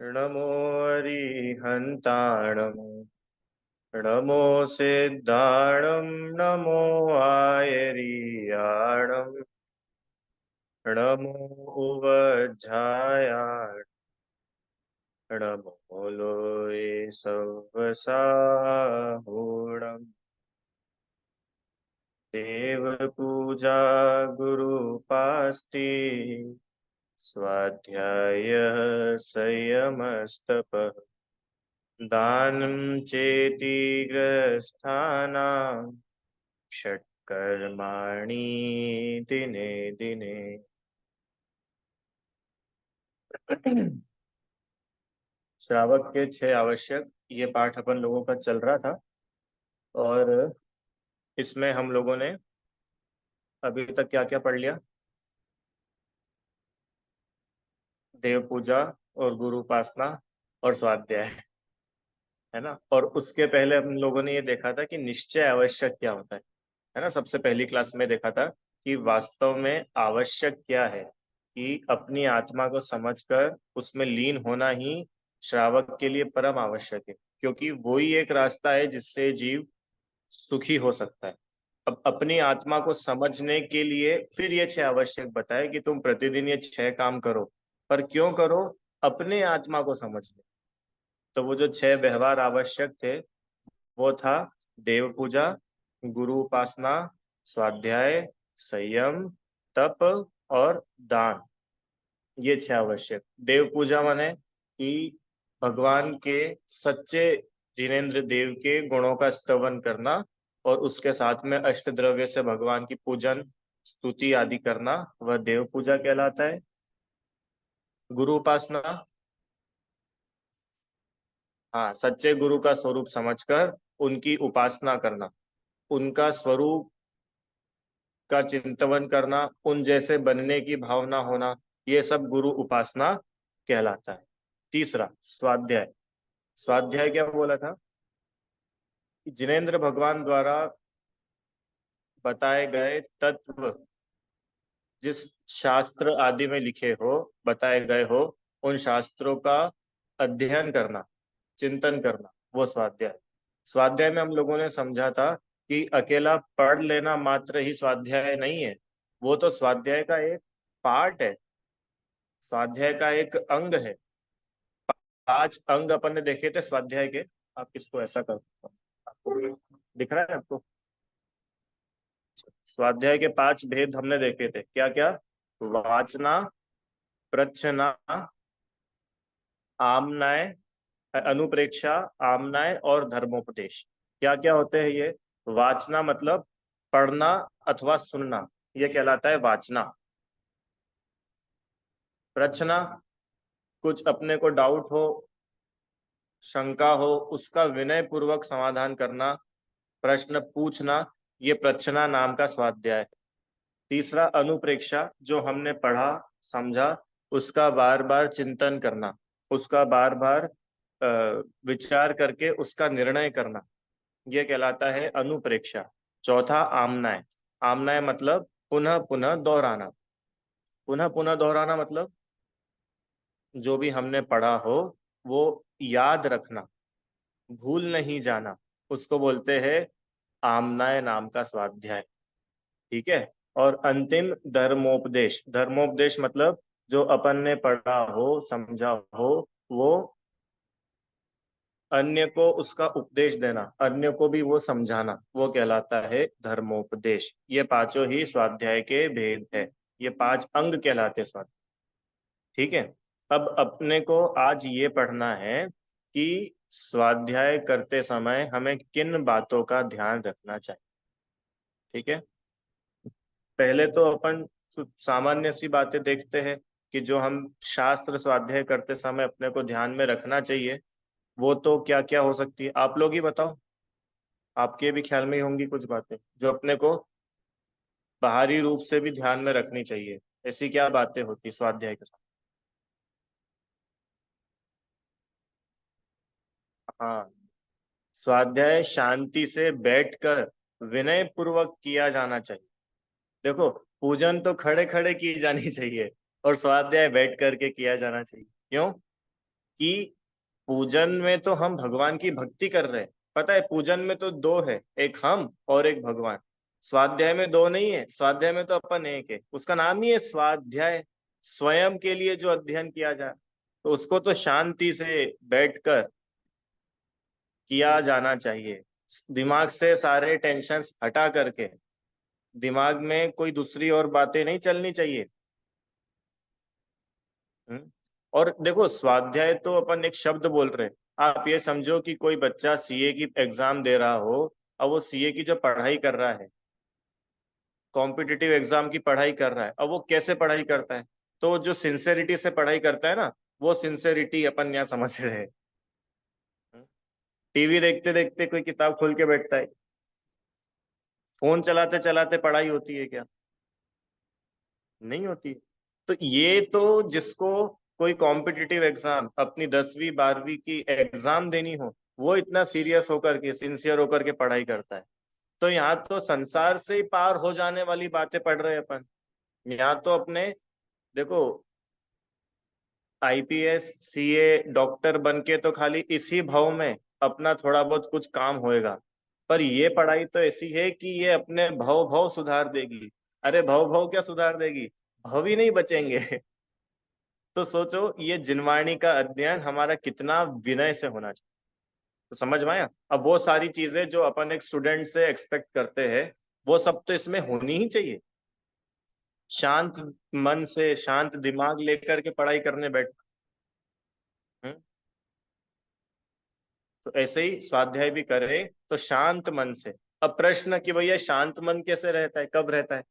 नमो अरिहन्ताणं नमो सिद्धाणं नमो आयर्याणं नमो उवज्झायाय नमो लोये सव्वसाहुणम् देवपूजा गुरुपास्ति स्वाध्यायः संयमस्तपः दानं चेति ग्रस्थानां षट्कर्माणि दिने दिने। श्रावक के 6 आवश्यक, ये पाठ अपन लोगों का चल रहा था और इसमें हम लोगों ने अभी तक क्या क्या पढ़ लिया? देव पूजा और गुरु उपासना और स्वाध्याय, है ना। और उसके पहले हम लोगों ने ये देखा था कि निश्चय आवश्यक क्या होता है ना। सबसे पहली क्लास में देखा था कि वास्तव में आवश्यक क्या है, कि अपनी आत्मा को समझकर उसमें लीन होना ही श्रावक के लिए परम आवश्यक है, क्योंकि वही एक रास्ता है जिससे जीव सुखी हो सकता है। अब अपनी आत्मा को समझने के लिए फिर ये 6 आवश्यक बताए कि तुम प्रतिदिन ये 6 काम करो, पर क्यों करो? अपने आत्मा को समझने। तो वो जो 6 व्यवहार आवश्यक थे वो था देव पूजा, गुरु उपासना, स्वाध्याय, संयम, तप और दान। ये 6 आवश्यक। देव पूजा माने कि भगवान के सच्चे जिनेंद्र देव के गुणों का स्तवन करना और उसके साथ में अष्ट द्रव्य से भगवान की पूजन स्तुति आदि करना, वह देव पूजा कहलाता है। गुरु उपासना, हाँ, सच्चे गुरु का स्वरूप समझकर उनकी उपासना करना, उनका स्वरूप का चिंतन करना, उन जैसे बनने की भावना होना, ये सब गुरु उपासना कहलाता है। तीसरा स्वाध्याय। स्वाध्याय क्या बोला था? कि जिनेंद्र भगवान द्वारा बताए गए तत्व जिस शास्त्र आदि में लिखे हो, बताए गए हो, उन शास्त्रों का अध्ययन करना, चिंतन करना, वो स्वाध्याय। स्वाध्याय में हम लोगों ने समझा था कि अकेला पढ़ लेना मात्र ही स्वाध्याय नहीं है, वो तो स्वाध्याय का एक पार्ट है, स्वाध्याय का एक अंग है। 5 अंग अपन ने देखे थे स्वाध्याय के। आप इसको ऐसा कर, आपको दिख रहा है आपको? स्वाध्याय के 5 भेद हमने देखे थे, क्या क्या? वाचना, प्रच्छना, आमनाय, अनुप्रेक्षा, आमनाय और धर्मोपदेश। क्या क्या होते हैं ये? वाचना मतलब पढ़ना अथवा सुनना, ये कहलाता है वाचना। प्रच्छना, कुछ अपने को डाउट हो, शंका हो, उसका विनय पूर्वक समाधान करना, प्रश्न पूछना, ये प्रच्छना नाम का स्वाध्याय है। तीसरा अनुप्रेक्षा, जो हमने पढ़ा समझा उसका बार बार चिंतन करना, उसका बार बार विचार करके उसका निर्णय करना, यह कहलाता है अनुप्रेक्षा। चौथा आमनाय। आमनाय मतलब पुनः पुनः दोहराना। पुनः पुनः दोहराना मतलब जो भी हमने पढ़ा हो वो याद रखना, भूल नहीं जाना, उसको बोलते हैं आमनाय नाम का स्वाध्याय। ठीक है। और अंतिम धर्मोपदेश। धर्मोपदेश मतलब जो अपन ने पढ़ा हो समझा हो वो अन्य को उसका उपदेश देना, अन्य को भी वो समझाना, वो कहलाता है धर्मोपदेश। ये पांचों ही स्वाध्याय के भेद है, ये 5 अंग कहलाते हैं स्वाध्याय। ठीक है। अब अपने को आज ये पढ़ना है कि स्वाध्याय करते समय हमें किन बातों का ध्यान रखना चाहिए। ठीक है। पहले तो अपन सामान्य सी बातें देखते हैं कि जो हम शास्त्र स्वाध्याय करते समय अपने को ध्यान में रखना चाहिए, वो तो क्या क्या हो सकती है, आप लोग ही बताओ। आपके भी ख्याल में ही होंगी कुछ बातें जो अपने को बाहरी रूप से भी ध्यान में रखनी चाहिए। ऐसी क्या बातें होती स्वाध्याय के साथ? हाँ, स्वाध्याय शांति से बैठकर विनय पूर्वक किया जाना चाहिए। देखो, पूजन तो खड़े खड़े की जानी चाहिए और स्वाध्याय बैठ करके किया जाना चाहिए। क्यों? कि पूजन में तो हम भगवान की भक्ति कर रहे हैं। पता है पूजन में तो दो है, एक हम और एक भगवान। स्वाध्याय में दो नहीं है, स्वाध्याय में तो अपन एक है। उसका नाम ही है स्वाध्याय, स्वयं के लिए जो अध्ययन किया जाए। तो उसको तो शांति से बैठकर किया जाना चाहिए, दिमाग से सारे टेंशन्स हटा करके। दिमाग में कोई दूसरी और बातें नहीं चलनी चाहिए। हम्म। और देखो स्वाध्याय तो अपन एक शब्द बोल रहे हैं। आप ये समझो कि कोई बच्चा सीए की एग्जाम दे रहा हो, अब वो सीए की जो पढ़ाई कर रहा है, कॉम्पिटिटिव एग्जाम की पढ़ाई कर रहा है, अब वो कैसे पढ़ाई करता है? तो जो सिंसेरिटी से पढ़ाई करता है ना, वो सिंसेरिटी अपन यहाँ समझ रहे हैं। टीवी देखते देखते कोई किताब खोल के बैठता है? फोन चलाते चलाते पढ़ाई होती है क्या? नहीं होती। तो ये तो जिसको कोई कॉम्पिटिटिव एग्जाम, अपनी 10वीं 12वीं की एग्जाम देनी हो, वो इतना सीरियस होकर के, सिंसियर होकर के पढ़ाई करता है। तो यहाँ तो संसार से ही पार हो जाने वाली बातें पढ़ रहे हैं अपन। यहाँ तो अपने देखो, आईपीएस सीए डॉक्टर बन के तो खाली इसी भाव में अपना थोड़ा बहुत कुछ काम होएगा। पर ये पढ़ाई तो ऐसी है कि ये अपने भव भव सुधार देगी। अरे भव भव क्या सुधार देगी, भव ही नहीं बचेंगे। तो सोचो ये जिनवाणी का अध्ययन हमारा कितना विनय से होना चाहिए। तो समझ में आया? अब वो सारी चीजें जो अपन एक स्टूडेंट से एक्सपेक्ट करते हैं, वो सब तो इसमें होनी ही चाहिए। शांत मन से, शांत दिमाग लेकर के पढ़ाई करने बैठ। हम्म। तो ऐसे ही स्वाध्याय भी करे तो शांत मन से। अब प्रश्न कि भैया शांत मन कैसे रहता है, कब रहता है?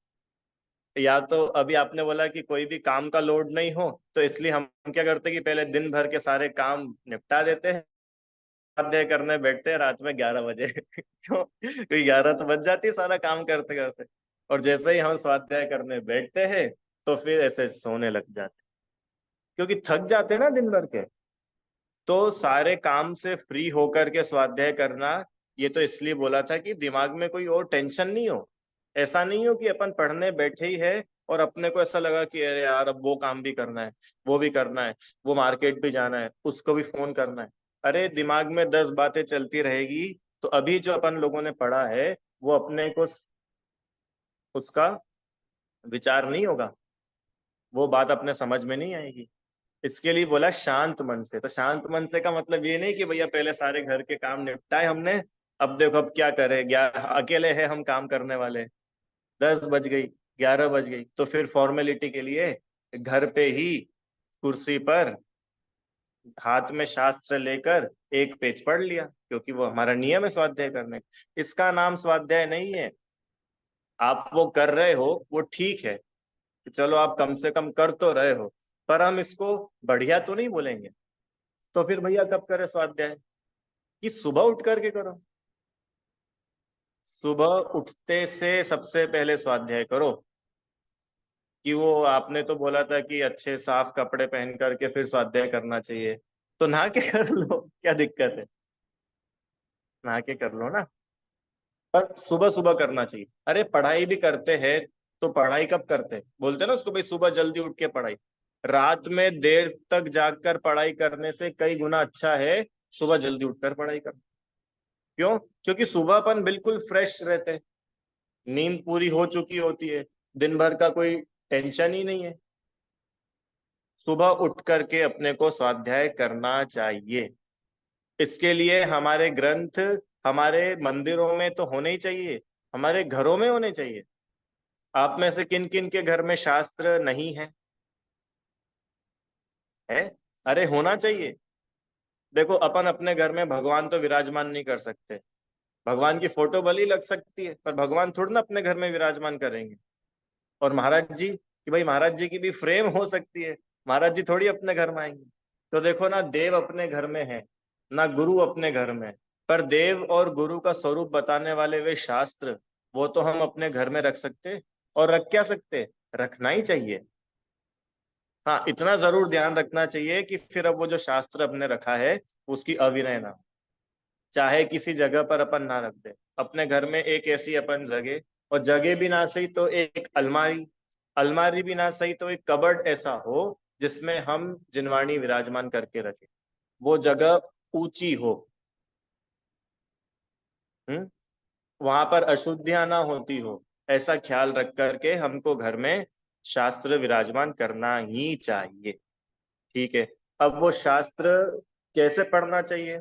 या तो अभी आपने बोला कि कोई भी काम का लोड नहीं हो, तो इसलिए हम क्या करते हैं कि पहले दिन भर के सारे काम निपटा देते हैं, स्वाध्याय करने बैठते हैं रात में 11 बजे। क्यों? क्योंकि 11 तो बज जाती है सारा काम करते करते। और जैसे ही हम स्वाध्याय करने बैठते हैं, तो फिर ऐसे सोने लग जाते, क्योंकि थक जाते हैं ना दिन भर के। तो सारे काम से फ्री होकर के स्वाध्याय करना, ये तो इसलिए बोला था कि दिमाग में कोई और टेंशन नहीं हो। ऐसा नहीं हो कि अपन पढ़ने बैठे ही है और अपने को ऐसा लगा कि अरे यार अब वो काम भी करना है, वो भी करना है, वो मार्केट भी जाना है, उसको भी फोन करना है। अरे दिमाग में 10 बातें चलती रहेगी, तो अभी जो अपन लोगों ने पढ़ा है वो अपने को उसका विचार नहीं होगा, वो बात अपने समझ में नहीं आएगी। इसके लिए बोला शांत मन से। तो शांत मन से का मतलब ये नहीं कि भैया पहले सारे घर के काम निपटाए हमने, अब देखो अब क्या करें, अकेले हैं हम काम करने वाले, 10 बज गई, 11 बज गई, तो फिर फॉर्मेलिटी के लिए घर पे ही कुर्सी पर हाथ में शास्त्र लेकर एक पेज पढ़ लिया, क्योंकि वो हमारा नियम है स्वाध्याय करने का। इसका नाम स्वाध्याय नहीं है। आप वो कर रहे हो वो ठीक है कि चलो आप कम से कम कर तो रहे हो, पर हम इसको बढ़िया तो नहीं बोलेंगे। तो फिर भैया कब करे स्वाध्याय? कि सुबह उठ करके करो। सुबह उठते से सबसे पहले स्वाध्याय करो। कि वो आपने तो बोला था कि अच्छे साफ कपड़े पहन करके फिर स्वाध्याय करना चाहिए, तो नहा के कर लो, क्या दिक्कत है? नहा के कर लो ना। पर सुबह सुबह करना चाहिए। अरे पढ़ाई भी करते हैं तो पढ़ाई कब करते हैं? बोलते हैं ना उसको भाई सुबह जल्दी उठ के पढ़ाई। रात में देर तक जागकर पढ़ाई करने से कई गुना अच्छा है सुबह जल्दी उठकर पढ़ाई करना। क्यों? क्योंकि सुबह अपन बिल्कुल फ्रेश रहते हैं, नींद पूरी हो चुकी होती है, दिन भर का कोई टेंशन ही नहीं है। सुबह उठ करके अपने को स्वाध्याय करना चाहिए। इसके लिए हमारे ग्रंथ हमारे मंदिरों में तो होने ही चाहिए, हमारे घरों में होने चाहिए। आप में से किन किन के घर में शास्त्र नहीं है? है? अरे होना चाहिए। देखो अपन अपने घर में भगवान तो विराजमान नहीं कर सकते, भगवान की फोटो भली लग सकती है, पर भगवान थोड़ी ना अपने घर में विराजमान करेंगे। और महाराज जी, कि भाई महाराज जी की भी फ्रेम हो सकती है, महाराज जी थोड़ी अपने घर में आएंगे। तो देखो ना, देव अपने घर में है, ना गुरु अपने घर में। पर देव और गुरु का स्वरूप बताने वाले वे शास्त्र, वो तो हम अपने घर में रख सकते। और रख क्या सकते, रखना ही चाहिए। हाँ इतना जरूर ध्यान रखना चाहिए कि फिर अब वो जो शास्त्र अपने रखा है उसकी अविनय ना हो। चाहे किसी जगह पर अपन ना रख दे, अपने घर में एक ऐसी अपन जगह, और जगह भी ना सही तो एक अलमारी, अलमारी भी ना सही तो एक कबर्ड ऐसा हो जिसमें हम जिनवाणी विराजमान करके रखें। वो जगह ऊंची हो। वहां पर अशुद्धियां ना होती हो, ऐसा ख्याल रख करके हमको घर में शास्त्र विराजमान करना ही चाहिए। ठीक है। अब वो शास्त्र कैसे पढ़ना चाहिए?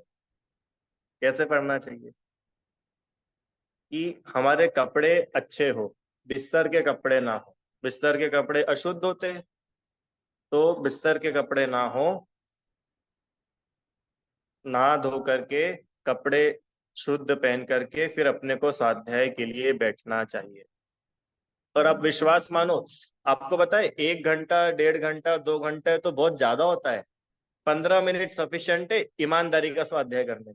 कैसे पढ़ना चाहिए कि हमारे कपड़े अच्छे हो, बिस्तर के कपड़े ना हो। बिस्तर के कपड़े अशुद्ध होते हैं, तो बिस्तर के कपड़े ना हो, नहा धो करके कपड़े शुद्ध पहन करके फिर अपने को स्वाध्याय के लिए बैठना चाहिए। और आप विश्वास मानो, आपको पता है 1 घंटा 1.5 घंटा 2 घंटे तो बहुत ज्यादा होता है। 15 मिनट सफिशियंट है ईमानदारी का स्वाध्याय करने।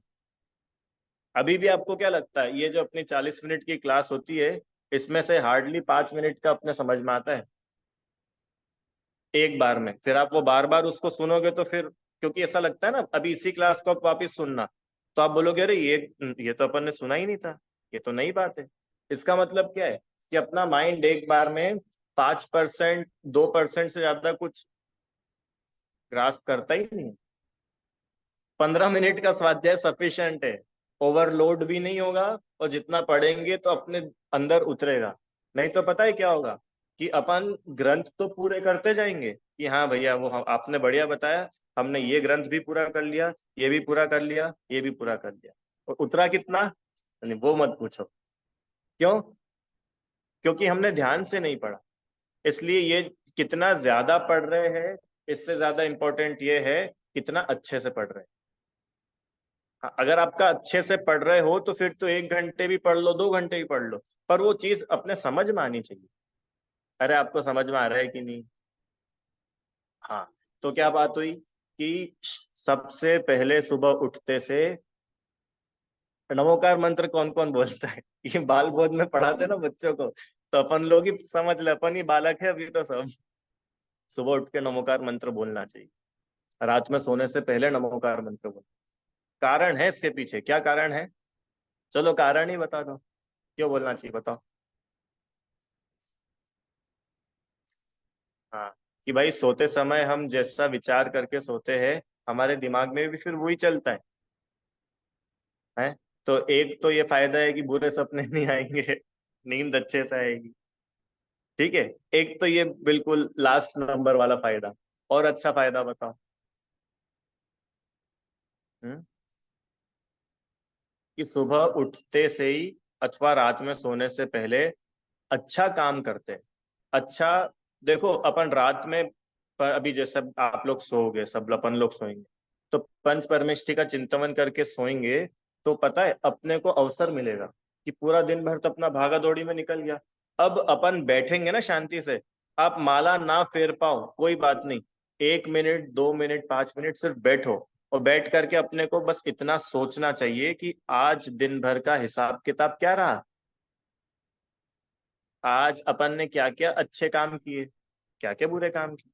अभी भी आपको क्या लगता है ये जो अपनी 40 मिनट की क्लास होती है, इसमें से हार्डली 5 मिनट का अपने समझ में आता है एक बार में। फिर आप वो बार बार उसको सुनोगे तो फिर, क्योंकि ऐसा लगता है ना, अभी इसी क्लास को आप वापिस सुनना, तो आप बोलोगे अरे ये तो अपन ने सुना ही नहीं था, ये तो नई बात है। इसका मतलब क्या है कि अपना माइंड एक बार में 5%, 2% से ज्यादा कुछ ग्रास्प करता ही नहीं। 15 मिनट का स्वाध्याय सफिशिएंट है, ओवरलोड भी नहीं होगा, और जितना पढ़ेंगे तो अपने अंदर उतरेगा। नहीं तो पता है क्या होगा कि अपन ग्रंथ तो पूरे करते जाएंगे कि हाँ भैया वो आपने बढ़िया बताया, हमने ये ग्रंथ भी पूरा कर लिया, ये भी पूरा कर लिया, ये भी पूरा कर लिया, और उतरा कितना? नहीं, वो मत पूछो। क्यों? क्योंकि हमने ध्यान से नहीं पढ़ा। इसलिए ये कितना ज्यादा पढ़ रहे हैं, इससे ज्यादा इंपॉर्टेंट ये है कितना अच्छे से पढ़ रहे हैं। हाँ, अगर आपका अच्छे से पढ़ रहे हो तो फिर तो 1 घंटे भी पढ़ लो, 2 घंटे भी पढ़ लो, पर वो चीज अपने समझ में आनी चाहिए। अरे आपको समझ में आ रहा है कि नहीं? हाँ। तो क्या बात हुई कि सबसे पहले सुबह उठते से नमोकार मंत्र कौन कौन बोलता है? ये बाल बोध में पढ़ाते ना बच्चों को, तो अपन लोग ही समझ ले, अपन ही बालक है अभी तो सब। सुबह उठ के नमोकार मंत्र बोलना चाहिए, रात में सोने से पहले नमोकार मंत्र बोलना। कारण है इसके पीछे, क्या कारण है? चलो कारण ही बता दो, क्यों बोलना चाहिए बताओ। हाँ, कि भाई सोते समय हम जैसा विचार करके सोते हैं, हमारे दिमाग में भी फिर वही चलता है। तो एक तो ये फायदा है कि बुरे सपने नहीं आएंगे, नींद अच्छे से आएगी। ठीक है। एक तो ये बिल्कुल लास्ट नंबर वाला फायदा, और अच्छा फायदा बताओ। हम्म कि सुबह उठते से ही अथवा रात में सोने से पहले अच्छा काम करते हैं। अच्छा, देखो अपन रात में, पर अभी जैसे आप लोग सोओगे, सब अपन लोग सोएंगे, तो पंच परमेष्टि का चिंतन करके सोएंगे, तो पता है अपने को अवसर मिलेगा कि पूरा दिन भर तो अपना भागा दौड़ी में निकल गया। अब अपन बैठेंगे ना शांति से, आप माला ना फेर पाओ कोई बात नहीं, 1 मिनट 2 मिनट 5 मिनट सिर्फ बैठो, और बैठ करके अपने को बस इतना सोचना चाहिए कि आज दिन भर का हिसाब किताब क्या रहा, आज अपन ने क्या क्या अच्छे काम किए, क्या क्या बुरे काम किए।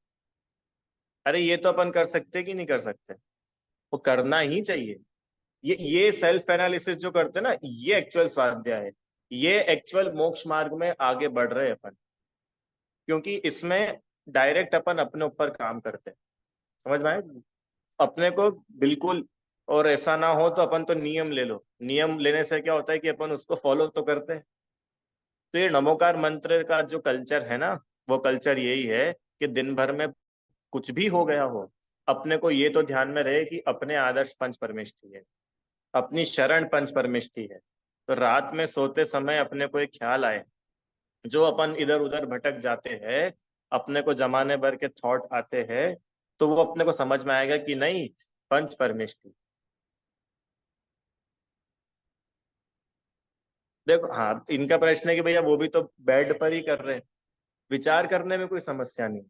अरे ये तो अपन कर सकते कि नहीं कर सकते? वो करना ही चाहिए। ये सेल्फ एनालिसिस जो करते हैं ना, ये एक्चुअल स्वाध्याय है। ये एक्चुअल मोक्ष मार्ग में आगे बढ़ रहे हैं अपन, क्योंकि इसमें डायरेक्ट अपन अपने ऊपर काम करते हैं। समझ में आए अपने को? बिल्कुल। और ऐसा ना हो तो अपन तो नियम ले लो, नियम लेने से क्या होता है कि अपन उसको फॉलो तो करते हैं। तो ये नमोकार मंत्र का जो कल्चर है ना, वो कल्चर यही है कि दिन भर में कुछ भी हो गया हो, अपने को ये तो ध्यान में रहे कि अपने आदर्श पंच परमेष्ठी है, अपनी शरण पंच परमेष्ठी है। तो रात में सोते समय अपने को एक ख्याल आए, जो अपन इधर उधर भटक जाते हैं, अपने को जमाने भर के थॉट आते हैं, तो वो अपने को समझ में आएगा कि नहीं, पंच परमेष्ठी। देखो हाँ, इनका प्रश्न है कि भैया वो भी तो बेड पर ही कर रहे हैं, विचार करने में कोई समस्या नहीं।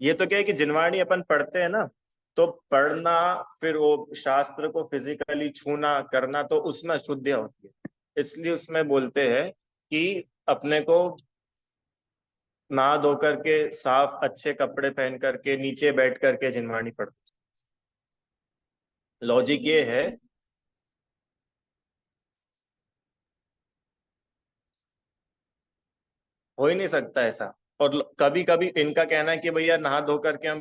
ये तो क्या है कि जिनवाणी अपन पढ़ते हैं ना, तो पढ़ना, फिर वो शास्त्र को फिजिकली छूना करना, तो उसमें अशुद्धियां होती है। इसलिए उसमें बोलते हैं कि अपने को नहा धो करके साफ अच्छे कपड़े पहन करके नीचे बैठ करके जिनवाणी पढ़ते। लॉजिक ये है। हो ही नहीं सकता ऐसा। और कभी कभी इनका कहना है कि भैया नहा धो करके हम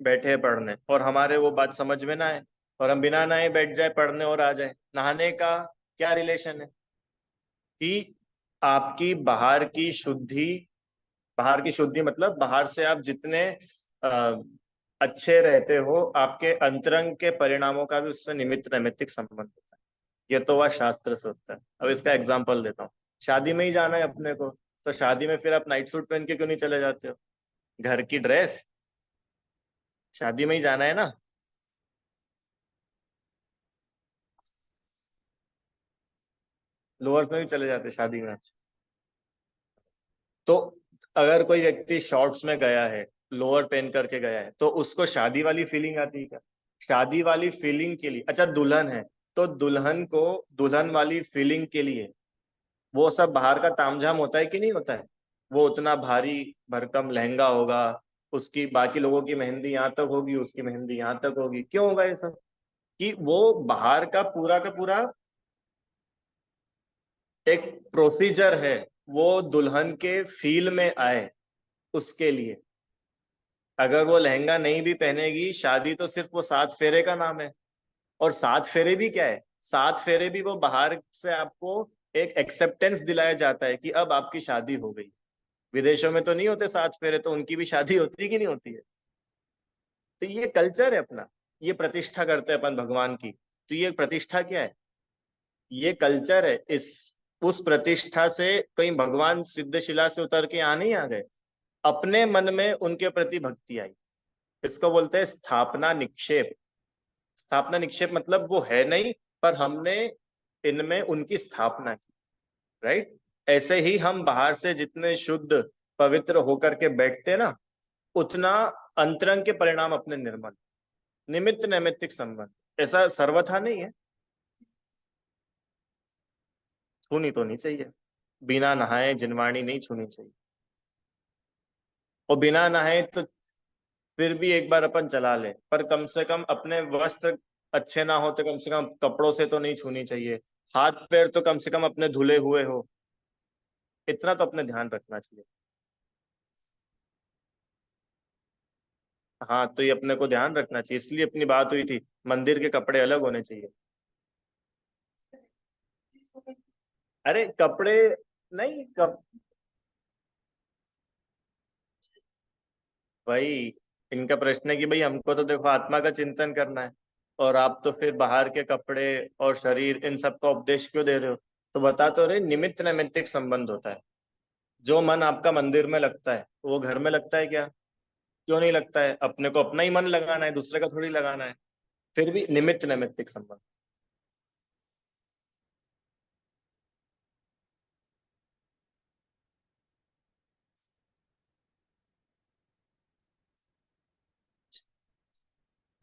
बैठे हैं पढ़ने और हमारे वो बात समझ में ना आए, और हम बिना नहाए बैठ जाए पढ़ने और आ जाए, नहाने का क्या रिलेशन है? कि आपकी बाहर की शुद्धि मतलब बाहर से आप जितने अ, अच्छे रहते हो, आपके अंतरंग के परिणामों का भी उससे निमित्त नैमित्तिक संबंध होता है। ये तो वह शास्त्र से होता है। अब इसका एग्जाम्पल देता हूँ। शादी में ही जाना है अपने को, तो शादी में फिर आप नाइट सूट पहन के क्यों नहीं चले जाते हो? घर की ड्रेस, शादी में ही जाना है ना। लोअर में भी चले जाते शादी में। तो अगर कोई व्यक्ति शॉर्ट्स में गया है, लोअर पहन करके गया है, तो उसको शादी वाली फीलिंग आती है क्या? शादी वाली फीलिंग के लिए, अच्छा दुल्हन है, तो दुल्हन को दुल्हन वाली फीलिंग के लिए वो सब बाहर का तामझाम होता है कि नहीं होता है? वो उतना भारी भरकम लहंगा होगा, उसकी बाकी लोगों की मेहंदी यहाँ तक होगी, उसकी मेहंदी यहाँ तक होगी, क्यों होगा ये सब? कि वो बाहर का पूरा एक प्रोसीजर है, वो दुल्हन के फील में आए उसके लिए। अगर वो लहंगा नहीं भी पहनेगी, शादी तो सिर्फ वो 7 फेरे का नाम है। और 7 फेरे भी क्या है? 7 फेरे भी वो बाहर से आपको एक एक्सेप्टेंस दिलाया जाता है कि अब आपकी शादी हो गई। विदेशों में तो नहीं होते 7 फेरे, तो उनकी भी शादी होती है कि नहीं होती है? तो ये कल्चर है अपना, ये प्रतिष्ठा करते हैं अपन भगवान की। तो ये प्रतिष्ठा क्या है? ये कल्चर है। इस उस प्रतिष्ठा से कहीं भगवान सिद्धशिला से उतर के यहाँ नहीं आ गए, अपने मन में उनके प्रति भक्ति आई। इसको बोलते हैं स्थापना निक्षेप। स्थापना निक्षेप मतलब वो है नहीं, पर हमने इनमें उनकी स्थापना की। राइट? ऐसे ही हम बाहर से जितने शुद्ध पवित्र होकर के बैठते ना, उतना अंतरंग के परिणाम अपने निर्मल। निमित्त नैमित्तिक संबंध ऐसा सर्वथा नहीं है। छूनी तो नहीं चाहिए, बिना नहाए जिनवाणी नहीं छूनी चाहिए। और बिना नहाए तो फिर भी एक बार अपन चला ले, पर कम से कम अपने वस्त्र अच्छे ना हो तो कम से कम कपड़ों से तो नहीं छूनी चाहिए। हाथ पैर तो कम से कम अपने धुले हुए हो, इतना तो अपने ध्यान रखना चाहिए। हाँ, तो ये अपने को ध्यान रखना चाहिए, इसलिए अपनी बात हुई थी मंदिर के कपड़े अलग होने चाहिए। अरे कपड़े नहीं भाई, इनका प्रश्न है कि भाई हमको तो देखो आत्मा का चिंतन करना है, और आप तो फिर बाहर के कपड़े और शरीर इन सब का उपदेश क्यों दे रहे हो? तो बता तो रहे, निमित्त नैमित्तिक संबंध होता है। जो मन आपका मंदिर में लगता है वो घर में लगता है क्या? क्यों नहीं लगता है? अपने को अपना ही मन लगाना है, दूसरे का थोड़ी लगाना है। फिर भी निमित्त नैमित्तिक संबंध।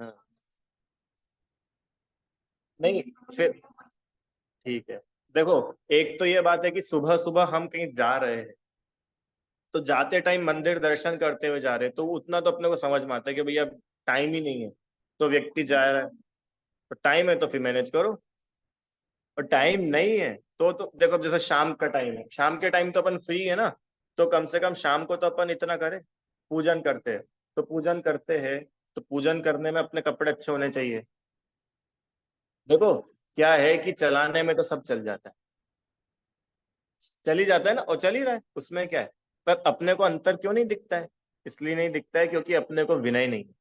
हाँ, नहीं फिर ठीक है। देखो, एक तो ये बात है कि सुबह सुबह हम कहीं जा रहे हैं, तो जाते टाइम मंदिर दर्शन करते हुए जा रहे हैं, तो उतना तो अपने को समझ में आता है कि भैया टाइम ही नहीं है, तो व्यक्ति जा रहा है। तो टाइम है तो फिर मैनेज करो, और टाइम नहीं है तो देखो, जैसे शाम का टाइम है, शाम के टाइम तो अपन फ्री है ना, तो कम से कम शाम को तो अपन इतना करें, पूजन करते हैं। तो पूजन करते हैं, तो पूजन करने में अपने कपड़े अच्छे होने चाहिए। देखो, क्या है कि चलाने में तो सब चल जाता है, चल ही जाता है ना, और चल ही रहा है, उसमें क्या है? पर अपने को अंतर क्यों नहीं दिखता है? इसलिए नहीं दिखता है क्योंकि अपने को विनय नहीं है।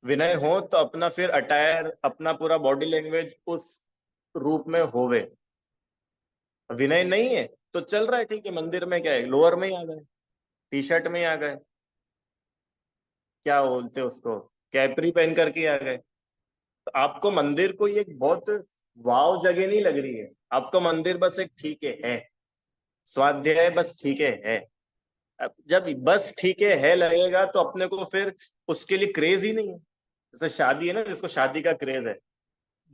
विनय हो तो अपना फिर अटायर, अपना पूरा बॉडी लैंग्वेज उस रूप में होवे। विनय नहीं है तो चल रहा है, ठीक है, मंदिर में क्या है, लोअर में ही आ गए, टी शर्ट में ही आ गए, क्या बोलते हैं उसको, कैपरी पहन करके आ गए। तो आपको मंदिर को ये एक बहुत वाव जगह नहीं लग रही है, आपको मंदिर बस एक ठीक है, स्वाध्याय बस ठीक है। अब जब बस ठीक है लगेगा, तो अपने को फिर उसके लिए क्रेज ही नहीं है। जैसे शादी है ना, जिसको शादी का क्रेज है,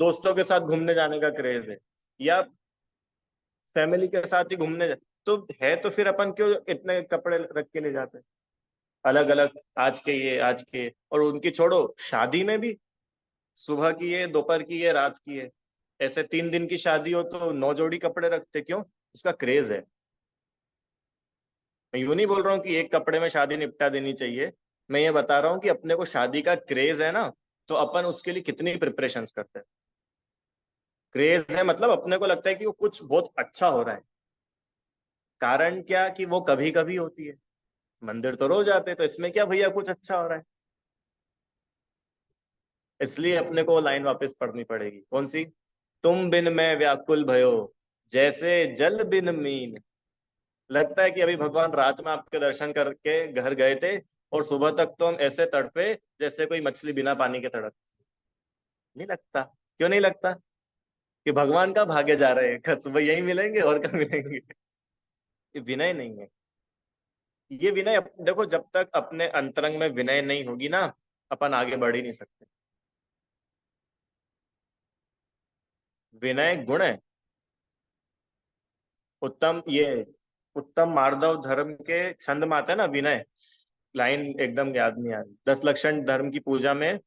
दोस्तों के साथ घूमने जाने का क्रेज है, या फैमिली के साथ ही घूमने तो है, तो फिर अपन क्यों इतने कपड़े रख के ले जाते हैं अलग अलग, आज के ये, आज के, और उनकी छोड़ो, शादी में भी सुबह की है, दोपहर की है, रात की है, ऐसे 3 दिन की शादी हो तो 9 जोड़ी कपड़े रखते क्यों? उसका क्रेज है। मैं यूं नहीं बोल रहा हूँ कि एक कपड़े में शादी निपटा देनी चाहिए, मैं ये बता रहा हूँ कि अपने को शादी का क्रेज है ना, तो अपन उसके लिए कितनी प्रिपरेशंस करते हैं। क्रेज है मतलब अपने को लगता है कि वो कुछ बहुत अच्छा हो रहा है। कारण क्या कि वो कभी कभी होती है। मंदिर तो रोज आते हैं, तो इसमें क्या भैया कुछ अच्छा हो रहा है। इसलिए अपने को लाइन वापस पढ़नी पड़ेगी, कौन सी? तुम बिन मैं व्याकुल भयो, जैसे जल बिन मीन। लगता है कि अभी भगवान रात में आपके दर्शन करके घर गए थे, और सुबह तक तो हम ऐसे तड़पे जैसे कोई मछली बिना पानी के तड़प। नहीं लगता? क्यों नहीं लगता? कि भगवान का भागे जा रहे हैं, कल सुबह यही मिलेंगे और कब मिलेंगे। ये विनय नहीं है। ये विनय देखो, जब तक अपने अंतरंग में विनय नहीं होगी ना, अपन आगे बढ़ ही नहीं सकते। विनय गुण है। उत्तम ये उत्तम मार्दव धर्म के छंद में आता है ना, विनय। लाइन एकदम याद नहीं आ रही। 10 लक्षण धर्म की पूजा में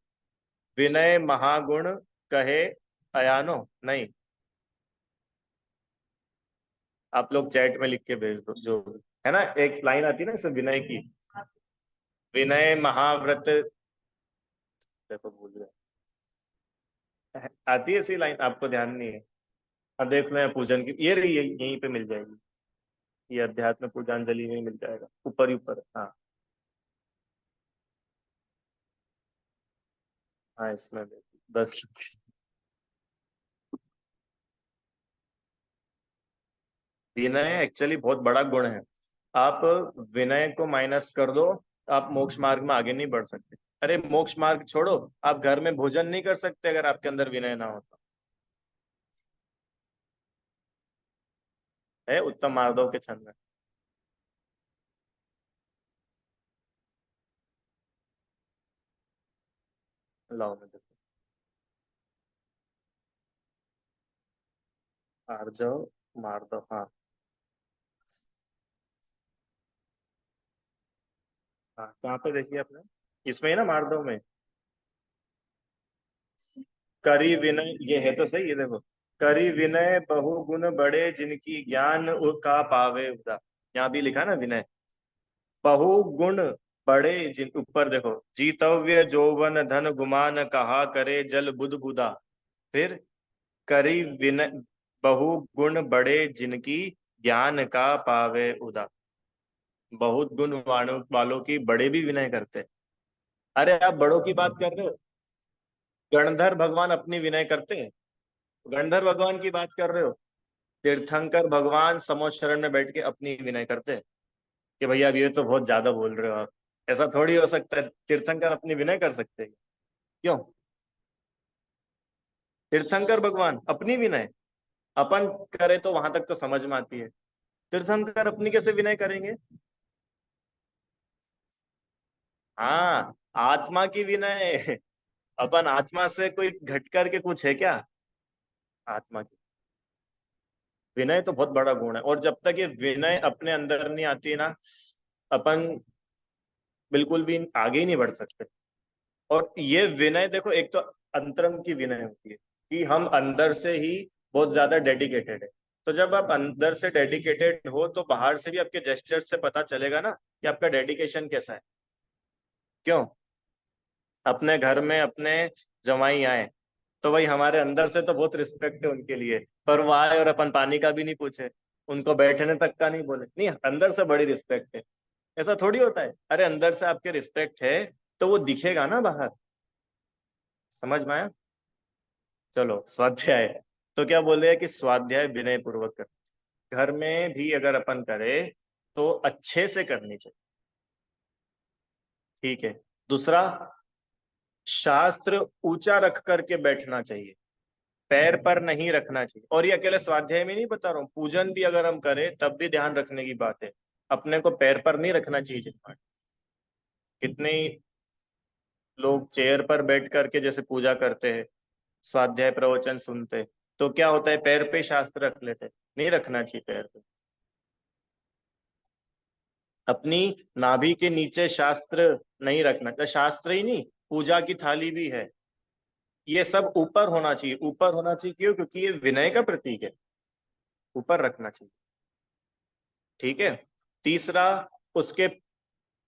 विनय महागुण कहे अयानो, नहीं। आप लोग चैट में लिख के भेज दो जो भी। है ना, एक लाइन आती है ना इसे विनय की। विनय महाव्रत, देखो भूल गया। आती है ऐसी लाइन, आपको ध्यान नहीं है? अब देख लो, पूजन की ये रही, यहीं पे मिल जाएगी। ये अध्यात्म पूजांजलि में मिल जाएगा, ऊपर ही ऊपर, हाँ। हाँ, इसमें देखिए 10 लक्षण। विनय एक्चुअली बहुत बड़ा गुण है। आप विनय को माइनस कर दो, आप मोक्ष मार्ग में आगे नहीं बढ़ सकते। अरे मोक्ष मार्ग छोड़ो, आप घर में भोजन नहीं कर सकते अगर आपके अंदर विनय ना हो तो। है उत्तम माधव के छंद में। लाओ में देखो। आर्जव मार्दव, हाँ। हाँ, कहाँ पे देखिए आपने? इसमें ही ना, मार्दव में। करी विनय, ये है तो सही, ये देखो। करी विनय बहुगुण बड़े, जिनकी ज्ञान का पावे उदा। यहाँ भी लिखा ना विनय बहुगुण बड़े, जिन ऊपर देखो, जीतव्य जौवन धन गुमान, कहा करे जल बुध बुदा। फिर करी विनय बहुगुण बड़े, जिनकी ज्ञान का पावे उदा। बहुत गुण वालों की बड़े भी विनय करते हैं। अरे आप बड़ों की बात कर रहे हो? गणधर भगवान अपनी विनय करते हैं। गणधर भगवान की बात कर रहे हो? तीर्थंकर भगवान समोच्च शरण में बैठ के अपनी विनय करते हैं। कि भैया अब ये तो बहुत ज्यादा बोल रहे हो आप। ऐसा थोड़ी हो सकता है, तीर्थंकर अपनी विनय कर सकते हैं? क्यों? तीर्थंकर भगवान अपनी विनय, अपन करे तो वहां तक तो समझ में आती है। तीर्थंकर अपनी कैसे विनय करेंगे? हाँ, आत्मा की विनय। अपन आत्मा से कोई घट करके कुछ है क्या? आत्मा की विनय तो बहुत बड़ा गुण है, और जब तक ये विनय अपने अंदर नहीं आती है ना, अपन बिल्कुल भी आगे ही नहीं बढ़ सकते। और ये विनय देखो, एक तो अंतरंग की विनय होती है कि हम अंदर से ही बहुत ज्यादा डेडिकेटेड है। तो जब आप अंदर से डेडिकेटेड हो, तो बाहर से भी आपके जेस्चर से पता चलेगा ना कि आपका डेडिकेशन कैसा है। क्यों? अपने घर में अपने जमाई आए, तो भाई हमारे अंदर से तो बहुत रिस्पेक्ट है उनके लिए, पर वो आए और अपन पानी का भी नहीं पूछे, उनको बैठने तक का नहीं बोले, नहीं, अंदर से बड़ी रिस्पेक्ट है। ऐसा थोड़ी होता है। अरे अंदर से आपके रिस्पेक्ट है, तो वो दिखेगा ना बाहर। समझ में आया? चलो स्वाध्याय। तो क्या बोल रहे हैं कि स्वाध्याय विनय पूर्वक कर, घर में भी अगर अपन करें तो अच्छे से करनी चाहिए। ठीक है। दूसरा, शास्त्र ऊंचा रख करके बैठना चाहिए, पैर पर नहीं रखना चाहिए। और ये अकेले स्वाध्याय में नहीं बता रहा हूँ, पूजन भी अगर हम करें तब भी ध्यान रखने की बात है। अपने को पैर पर नहीं रखना चाहिए जितना। कितने ही लोग चेयर पर बैठ करके जैसे पूजा करते हैं, स्वाध्याय प्रवचन सुनते, तो क्या होता है, पैर पे शास्त्र रख लेते। नहीं रखना चाहिए पैर पे। अपनी नाभि के नीचे शास्त्र नहीं रखना, तो शास्त्र ही नहीं, पूजा की थाली भी है, ये सब ऊपर होना चाहिए। ऊपर होना चाहिए क्यों? क्योंकि ये विनय का प्रतीक है। ऊपर रखना चाहिए। ठीक है। तीसरा, उसके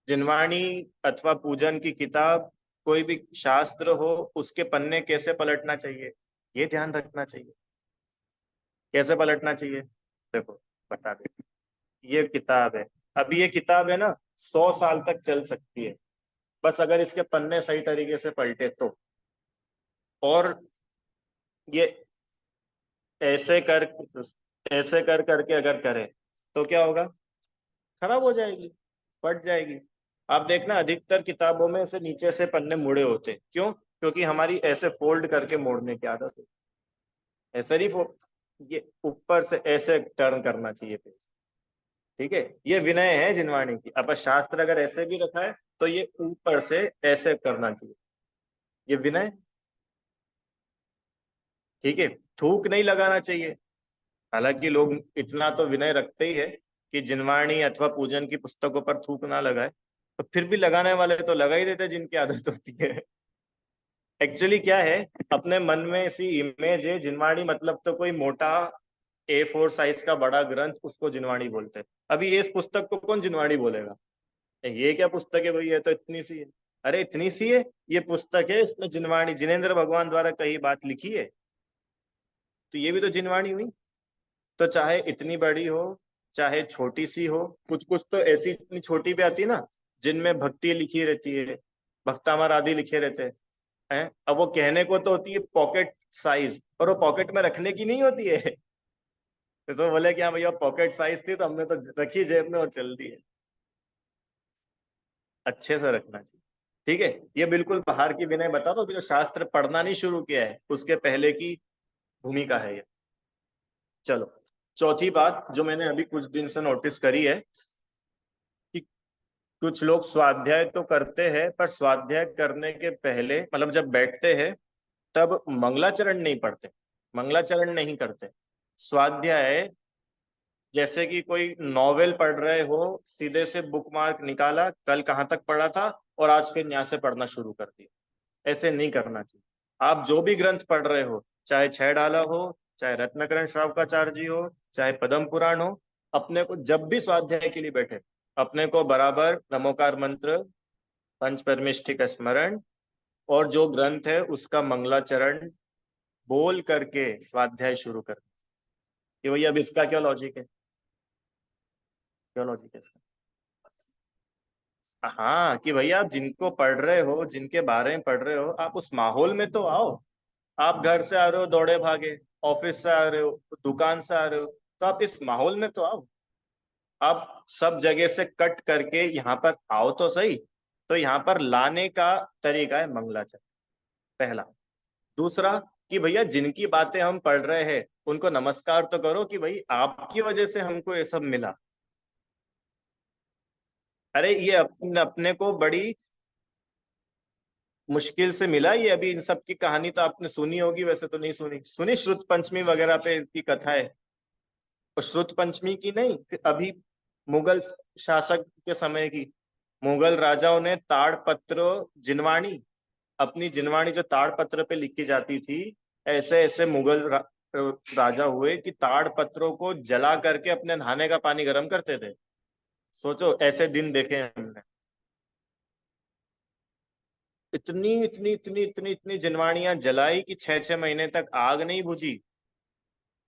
जिनवाणी अथवा पूजन की किताब, कोई भी शास्त्र हो, उसके पन्ने कैसे पलटना चाहिए, ये ध्यान रखना चाहिए। कैसे पलटना चाहिए, देखो बता दे। ये किताब है, अभी ये किताब है ना, 100 साल तक चल सकती है, बस अगर इसके पन्ने सही तरीके से पलटे तो। और ये ऐसे कर ऐसे कर करके अगर करें तो क्या होगा, खराब हो जाएगी, फट जाएगी। आप देखना अधिकतर किताबों में ऐसे नीचे से पन्ने मुड़े होते हैं, क्यों? क्योंकि हमारी ऐसे फोल्ड करके मोड़ने की आदत है। ऐसे नहीं ये ऊपर से ऐसे टर्न करना चाहिए पेज। ठीक है, ये विनय है जिनवाणी की। अब शास्त्र अगर ऐसे भी रखा है तो ये ऊपर से ऐसे करना चाहिए, ये विनय। ठीक है, थूक नहीं लगाना चाहिए। हालांकि लोग इतना तो विनय रखते ही है कि जिनवाणी अथवा पूजन की पुस्तकों पर थूक ना लगाए, तो फिर भी लगाने वाले तो लगा ही देते जिनकी आदत होती है। एक्चुअली क्या है, अपने मन में ऐसी इमेज है, जिनवाणी मतलब तो कोई मोटा A4 साइज का बड़ा ग्रंथ, उसको जिनवाणी बोलते हैं। अभी इस पुस्तक को कौन जिनवाणी बोलेगा? ये क्या पुस्तक है भाई, ये तो इतनी सी है। अरे इतनी सी है, ये पुस्तक है, इसमें जिनवाणी जिनेन्द्र भगवान द्वारा कही बात लिखी है, तो ये भी तो जिनवाणी हुई। तो चाहे इतनी बड़ी हो, चाहे छोटी सी हो, कुछ कुछ तो ऐसी इतनी छोटी भी आती है ना, जिनमें भक्ति लिखी रहती है, भक्तामर आदि लिखे रहते हैं। अब वो कहने को तो होती है पॉकेट साइज, और वो पॉकेट में रखने की नहीं होती है। तो बोले कि हाँ भैया पॉकेट साइज थी तो हमने तो रखी जेब में और चल दी है। अच्छे से रखना चाहिए। ठीक है, ये बिल्कुल बाहर की विनय बता दो कि जो शास्त्र पढ़ना नहीं शुरू किया है उसके पहले की भूमिका है ये। चलो, चौथी बात जो मैंने अभी कुछ दिन से नोटिस करी है कि कुछ लोग स्वाध्याय तो करते हैं, पर स्वाध्याय करने के पहले मतलब जब बैठते हैं तब मंगलाचरण नहीं पढ़ते, मंगलाचरण नहीं करते। स्वाध्याय जैसे कि कोई नॉवेल पढ़ रहे हो, सीधे से बुक मार्क निकाला, कल कहाँ तक पढ़ा था और आज फिर यहाँ से पढ़ना शुरू कर दिया, ऐसे नहीं करना चाहिए। आप जो भी ग्रंथ पढ़ रहे हो, चाहे छह डाला हो, चाहे रत्नकरण श्रावकाचार्य जी हो, चाहे पद्म पुराण हो, अपने को जब भी स्वाध्याय के लिए बैठे, अपने को बराबर नमोकार मंत्र, पंच परमेष्ठि का स्मरण, और जो ग्रंथ है उसका मंगलाचरण बोल करके स्वाध्याय शुरू कर। कि भैया अब इसका क्या लॉजिक है, क्या लॉजिक है इसका? हाँ, कि भैया आप जिनको पढ़ रहे हो, जिनके बारे में पढ़ रहे हो, आप उस माहौल में तो आओ। आप घर से आ रहे हो दौड़े भागे, ऑफिस से आ रहे हो, दुकान से आ रहे हो, तो आप इस माहौल में तो आओ। आप सब जगह से कट करके यहाँ पर आओ तो सही। तो यहाँ पर लाने का तरीका है मंगलाचरण, पहला। दूसरा, कि भैया जिनकी बातें हम पढ़ रहे हैं उनको नमस्कार तो करो कि भाई आपकी वजह से हमको ये सब मिला। अरे ये अपने अपने को बड़ी मुश्किल से मिला ये। अभी इन सब की कहानी तो आपने सुनी होगी, वैसे तो नहीं सुनी, सुनी श्रुत पंचमी वगैरह पे की कथा है। और श्रुत पंचमी की नहीं, फिर अभी मुगल शासक के समय की, मुगल राजाओं ने ताड़पत्र जिनवाणी, अपनी जिनवाणी जो ताड़पत्र पे लिखी जाती थी, ऐसे ऐसे मुगल राजा हुए कि ताड़पत्रों को जला करके अपने नहाने का पानी गर्म करते थे। सोचो, ऐसे दिन देखे हैं हमने। इतनी इतनी इतनी इतनी इतनी जिनवाणियां जलाई कि 6 6 महीने तक आग नहीं बुझी।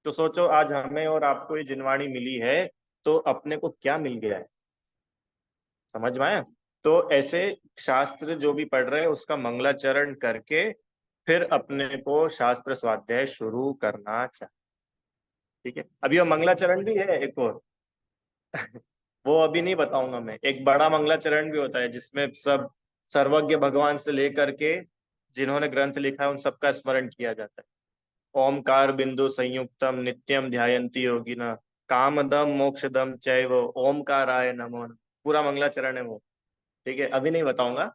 तो सोचो आज हमें और आपको ये जिनवाणी मिली है, तो अपने को क्या मिल गया है, समझ में आया? तो ऐसे शास्त्र जो भी पढ़ रहे हैं उसका मंगलाचरण करके फिर अपने को शास्त्र स्वाध्याय शुरू करना चाहिए। ठीक है, अभी वो मंगलाचरण भी है एक और। वो अभी नहीं बताऊंगा मैं। एक बड़ा मंगलाचरण भी होता है जिसमें सब सर्वज्ञ भगवान से लेकर के जिन्होंने ग्रंथ लिखा है उन सबका स्मरण किया जाता है। ओमकार बिंदु संयुक्तम नित्यम ध्यायन्ति योगिना, कामदम मोक्षदम चैव ओमकाराय नमो नमः। पूरा मंगलाचरण है वो। ठीक है, अभी नहीं बताऊंगा,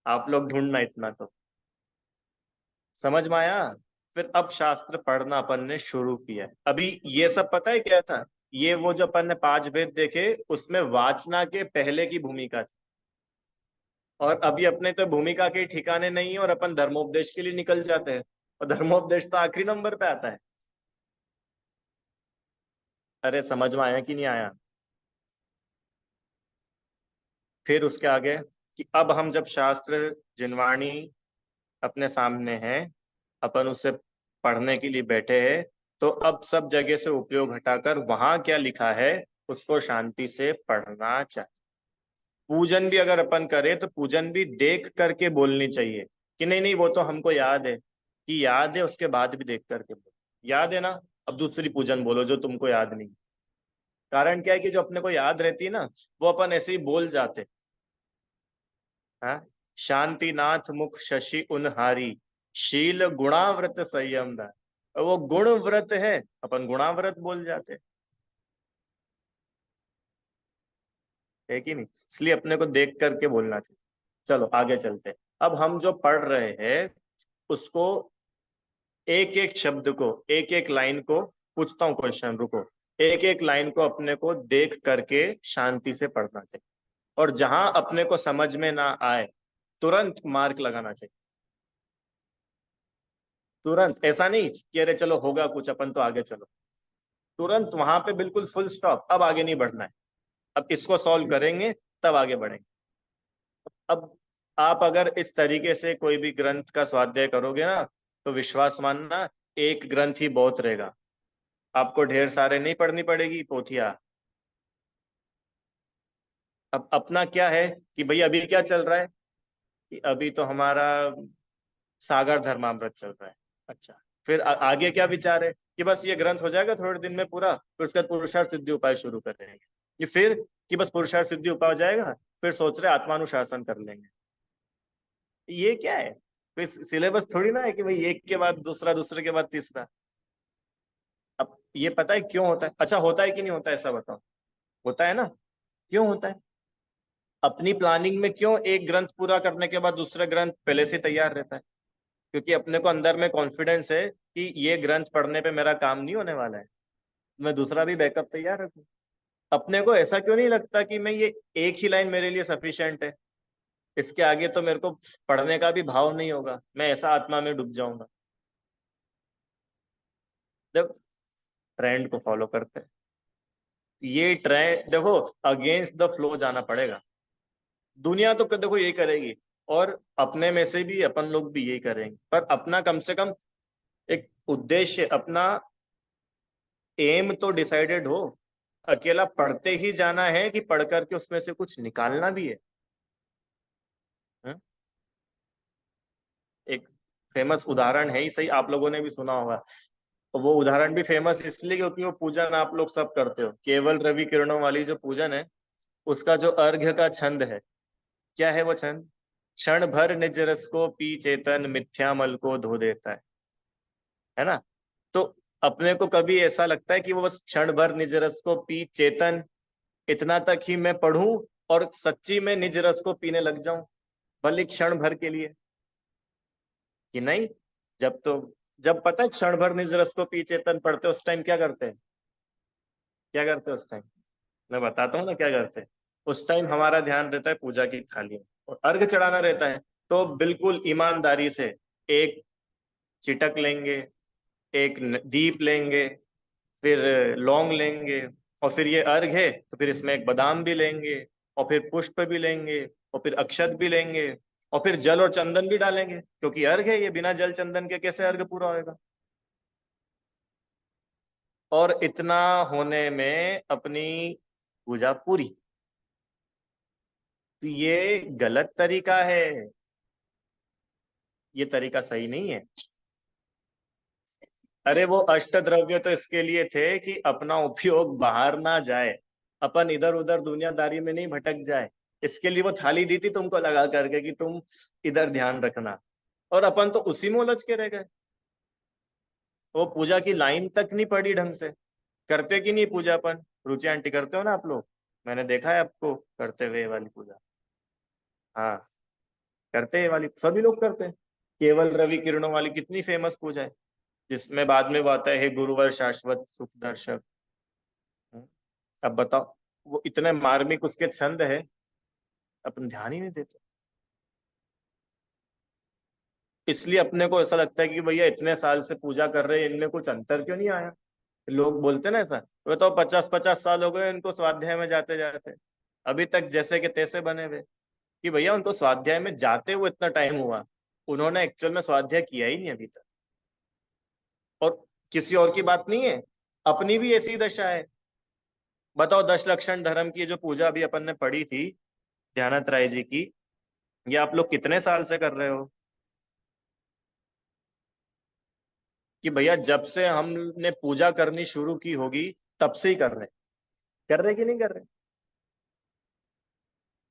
आप लोग ढूंढना इतना तो। समझ में आया? फिर अब शास्त्र पढ़ना अपन ने शुरू किया है। अभी ये सब पता है क्या था? ये वो जो अपन ने 5 वेद देखे, उसमें वाचना के पहले की भूमिका थी। और अभी अपने तो भूमिका के ठिकाने नहीं है और अपन धर्मोपदेश के लिए निकल जाते हैं, और धर्मोपदेश तो आखिरी नंबर पे आता है। अरे समझ में आया कि नहीं आया? फिर उसके आगे कि अब हम जब शास्त्र जिनवाणी अपने सामने है, अपन उसे पढ़ने के लिए बैठे हैं, तो अब सब जगह से उपयोग हटाकर वहां क्या लिखा है उसको शांति से पढ़ना चाहिए। पूजन भी अगर अपन करें तो पूजन भी देख करके बोलनी चाहिए, कि नहीं नहीं वो तो हमको याद है, कि याद है उसके बाद भी देख करके बोलो। याद है ना, अब दूसरी पूजन बोलो जो तुमको याद नहीं। कारण क्या है कि जो अपने को याद रहती है ना, वो अपन ऐसे ही बोल जाते। हाँ, शांतिनाथ मुख शशि उनहारी, शील गुणाव्रत संयम दान। वो गुण व्रत है, अपन गुणाव्रत बोल जाते, है कि नहीं? इसलिए अपने को देख करके बोलना चाहिए। चलो आगे चलते हैं। अब हम जो पढ़ रहे हैं उसको एक एक शब्द को, एक एक लाइन को पूछता हूँ क्वेश्चन, रुको। एक एक लाइन को अपने को देख करके शांति से पढ़ना चाहिए, और जहां अपने को समझ में ना आए तुरंत मार्क लगाना चाहिए। तुरंत, ऐसा नहीं कि अरे चलो होगा कुछ अपन तो आगे चलो। तुरंत वहां पे बिल्कुल फुल स्टॉप, अब आगे नहीं बढ़ना है। अब इसको सॉल्व करेंगे तब आगे बढ़ेंगे। अब आप अगर इस तरीके से कोई भी ग्रंथ का स्वाध्याय करोगे ना, तो विश्वास मानना एक ग्रंथ ही बहुत रहेगा, आपको ढेर सारे नहीं पढ़नी पड़ेगी पोथिया। अब अपना क्या है कि भाई अभी क्या चल रहा है, कि अभी तो हमारा सागर धर्मामृत चल रहा है। अच्छा, फिर आगे क्या विचार है कि बस ये ग्रंथ हो जाएगा थोड़े दिन में पूरा, फिर उसके बाद पुरुषार्थ सिद्धि उपाय शुरू कर देंगे। ये फिर कि बस पुरुषार्थ सिद्धि उपाय हो जाएगा, फिर सोच रहे आत्मानुशासन कर लेंगे। ये क्या है? कोई सिलेबस थोड़ी ना है कि भाई एक के बाद दूसरा, दूसरे के बाद तीसरा। अब ये पता है क्यों होता है? अच्छा, होता है कि नहीं होता है ऐसा बताओ। होता है ना? क्यों होता है? अपनी प्लानिंग में क्यों एक ग्रंथ पूरा करने के बाद दूसरा ग्रंथ पहले से तैयार रहता है? क्योंकि अपने को अंदर में कॉन्फिडेंस है कि ये ग्रंथ पढ़ने पे मेरा काम नहीं होने वाला है, मैं दूसरा भी बैकअप तैयार रखूं। अपने को ऐसा क्यों नहीं लगता कि मैं ये एक ही लाइन मेरे लिए सफिशिएंट है, इसके आगे तो मेरे को पढ़ने का भी भाव नहीं होगा, मैं ऐसा आत्मा में डूब जाऊंगा। जब ट्रेंड को फॉलो करते हैं, ये ट्रेंड देखो, अगेंस्ट द फ्लो जाना पड़ेगा। दुनिया तो देखो यही करेगी, और अपने में से भी अपन लोग भी यही करेंगे, पर अपना कम से कम एक उद्देश्य, अपना एम तो डिसाइडेड हो। अकेला पढ़ते ही जाना है कि पढ़ करके उसमें से कुछ निकालना भी है। हम्म? एक फेमस उदाहरण है ही सही, आप लोगों ने भी सुना होगा। तो वो उदाहरण भी फेमस इसलिए क्योंकि वो पूजन आप लोग सब करते हो, केवल रवि किरणों वाली जो पूजन है, उसका जो अर्घ्य का छंद है, क्या है वो छंद? क्षण भर निज रस को पी चेतन, मिथ्या मल को धो देता है ना? तो अपने को कभी ऐसा लगता है कि वो बस क्षण भर निज रस को पी चेतन, इतना तक ही मैं पढ़ूं और सच्ची में निज रस को पीने लग जाऊं, भले क्षण भर के लिए? कि नहीं। जब तो जब पता है क्षण भर निज रस को पी चेतन पढ़ते उस टाइम क्या करते हैं? क्या करते हैं उस टाइम? मैं बताता हूँ ना क्या करते हैं। उस टाइम हमारा ध्यान रहता है पूजा की थाली में, और अर्घ चढ़ाना रहता है। तो बिल्कुल ईमानदारी से एक चिटक लेंगे, एक दीप लेंगे, फिर लौंग लेंगे, और फिर ये अर्घ है तो फिर इसमें एक बादाम भी लेंगे, और फिर पुष्प भी लेंगे, और फिर अक्षत भी लेंगे, और फिर जल और चंदन भी डालेंगे, क्योंकि अर्घ है ये, बिना जल चंदन के कैसे अर्घ पूरा होएगा? और इतना होने में अपनी पूजा पूरी। तो ये गलत तरीका है, ये तरीका सही नहीं है। अरे वो अष्ट द्रव्य तो इसके लिए थे कि अपना उपयोग बाहर ना जाए, अपन इधर उधर दुनियादारी में नहीं भटक जाए। इसके लिए वो थाली दी थी तुमको लगा करके कि तुम इधर ध्यान रखना, और अपन तो उसी में उलझ के रह गए। वो पूजा की लाइन तक नहीं पड़ी ढंग से। करते कि नहीं पूजा अपन? रुचि आंटी करते हो ना आप लोग? मैंने देखा है आपको करते हुए ये वाली पूजा। हाँ, करते हैं ये वाली, सभी लोग करते हैं। केवल रवि किरणों वाली कितनी फेमस पूजा है, जिसमें बाद में वो आता है, "हे गुरुवर शाश्वत सुख दर्शक"। अब बताओ, वो इतने मार्मिक उसके छंद है, अपन ध्यान ही नहीं देते। इसलिए अपने को ऐसा लगता है कि भैया इतने साल से पूजा कर रहे हैं, इनमें कुछ अंतर क्यों नहीं आया? लोग बोलते ना ऐसा, बताओ 50-50 साल हो गए इनको स्वाध्याय में जाते जाते, अभी तक जैसे के तैसे बने हुए, कि भैया उनको स्वाध्याय में जाते हुए इतना टाइम हुआ, उन्होंने एक्चुअल में स्वाध्याय किया ही नहीं अभी तक। और किसी और की बात नहीं है, अपनी भी ऐसी दशा है। बताओ, 10 लक्षण धर्म की जो पूजा अभी अपन ने पढ़ी थी ध्यानात्रय जी की, ये आप लोग कितने साल से कर रहे हो? कि भैया जब से हमने पूजा करनी शुरू की होगी तब से ही कर रहे कि नहीं कर रहे?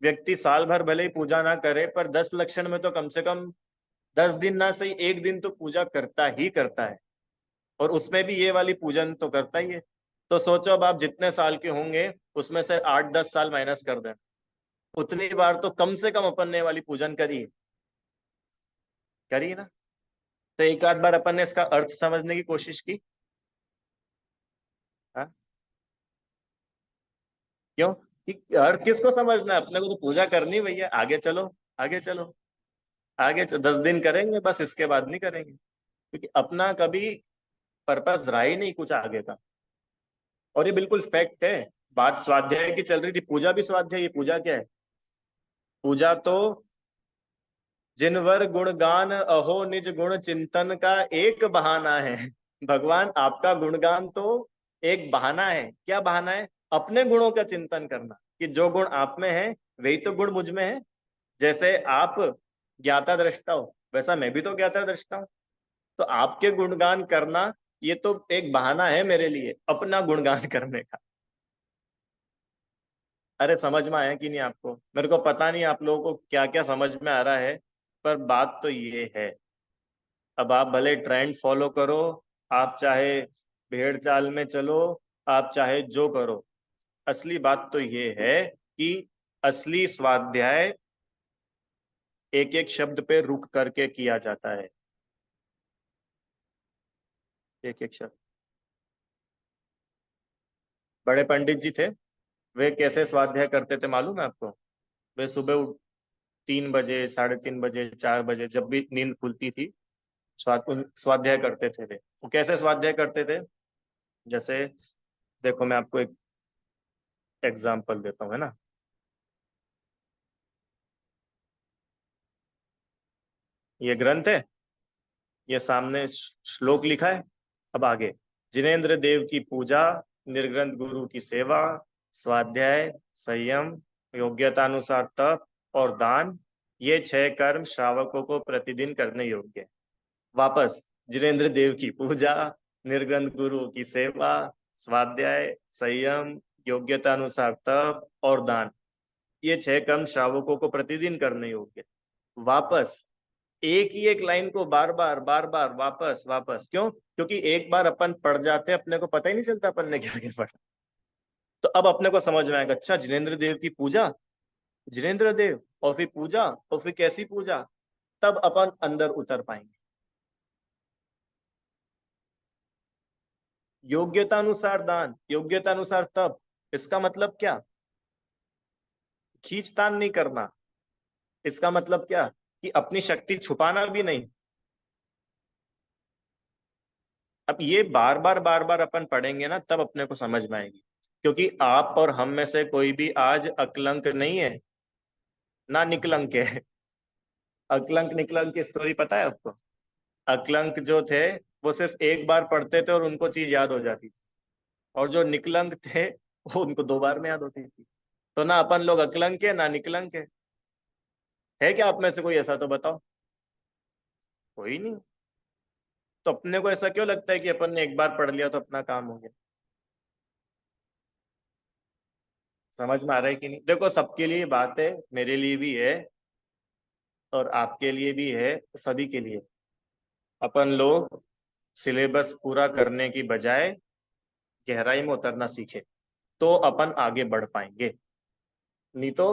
व्यक्ति साल भर भले ही पूजा ना करे, पर 10 लक्षण में तो कम से कम 10 दिन ना सही, एक दिन तो पूजा करता ही करता है। और उसमें भी ये वाली पूजन तो करता ही है। तो सोचो, अब आप जितने साल के होंगे उसमें से 8-10 साल माइनस कर दें, उतनी बार तो कम से कम अपन ने ये वाली पूजन करी है ना। तो एक आध बार अपन ने इसका अर्थ समझने की कोशिश की। हाँ, क्यों? कि अर्थ किसको समझना है? अपने को तो पूजा करनी भैया, आगे चलो, आगे चलो, 10 दिन करेंगे बस, इसके बाद नहीं करेंगे, क्योंकि अपना कभी पर्पस रहा ही नहीं कुछ आगे का। और ये बिल्कुल फैक्ट है। बात स्वाध्याय की चल रही थी, पूजा भी स्वाध्याय। ये पूजा क्या है? पूजा तो जिनवर गुणगान अहो निज गुण चिंतन का एक बहाना है। भगवान आपका गुणगान तो एक बहाना है। क्या बहाना है? अपने गुणों का चिंतन करना, कि जो गुण आप में है वही तो गुण मुझ में है। जैसे आप ज्ञाता दृष्टा हो, वैसा मैं भी तो ज्ञाता दृष्टा हूं। तो आपके गुणगान करना ये तो एक बहाना है मेरे लिए अपना गुणगान करने का। अरे समझ में आया कि नहीं आपको? मेरे को पता नहीं आप लोगों को क्या क्या समझ में आ रहा है, पर बात तो ये है। अब आप भले ट्रेंड फॉलो करो, आप चाहे भेड़ चाल में चलो, आप चाहे जो करो, असली बात तो ये है कि असली स्वाध्याय एक एक शब्द पे रुक करके किया जाता है। एक एक शब्द। बड़े पंडित जी थे, वे कैसे स्वाध्याय करते थे मालूम है आपको? वे सुबह 3 बजे, 3:30 बजे, 4 बजे, जब भी नींद खुलती थी, स्वाध्याय करते थे। वे वो कैसे स्वाध्याय करते थे? जैसे देखो, मैं आपको एक एग्जाम्पल देता हूँ, है ना। ये ग्रंथ है, ये सामने श्लोक लिखा है। अब आगे, जिनेन्द्र देव की पूजा, निर्ग्रंथ गुरु की सेवा, स्वाध्याय, संयम, योग्यतानुसार तप और दान, ये 6 कर्म श्रावकों को प्रतिदिन करने योग्य है। वापस, जिनेन्द्र देव की पूजा, निर्ग्रंथ गुरु की सेवा, स्वाध्याय, संयम, योग्यतानुसार तप और दान, ये 6 कर्म श्रावकों को प्रतिदिन करने योग्य है। वापस एक ही एक लाइन को बार बार वापस वापस, क्यों? क्योंकि एक बार अपन पढ़ जाते हैं, अपने को पता ही नहीं चलता अपन ने क्या क्या पढ़ा। तो अब अपने को समझ में आएगा, अच्छा जिनेन्द्र देव की पूजा, जिनेन्द्र देव, और फिर पूजा, और फिर कैसी पूजा, तब अपन अंदर उतर पाएंगे। योग्यतानुसार दान, योग्यतानुसार तप, इसका मतलब क्या? खींचतान नहीं करना। इसका मतलब क्या? कि अपनी शक्ति छुपाना भी नहीं। अब ये बार बार अपन पढ़ेंगे ना, तब अपने को समझ में आएगी। क्योंकि आप और हम में से कोई भी आज अकलंक नहीं है, ना निकलंक है। अकलंक निकलंक की स्टोरी पता है आपको? अकलंक जो थे वो सिर्फ एक बार पढ़ते थे और उनको चीज याद हो जाती थी, और जो निकलंक थे वो उनको 2 बार में याद होती थी। तो ना अपन लोग अकलंक है ना निकलंक है क्या आप में से कोई ऐसा? तो बताओ। कोई नहीं। तो अपने को ऐसा क्यों लगता है कि अपन ने एक बार पढ़ लिया तो अपना काम हो गया? समझ में आ रहा है कि नहीं? देखो, सबके लिए बात है, मेरे लिए भी है और आपके लिए भी है, सभी के लिए। अपन लोग सिलेबस पूरा करने की बजाय गहराई में उतरना सीखे, तो अपन आगे बढ़ पाएंगे। नहीं तो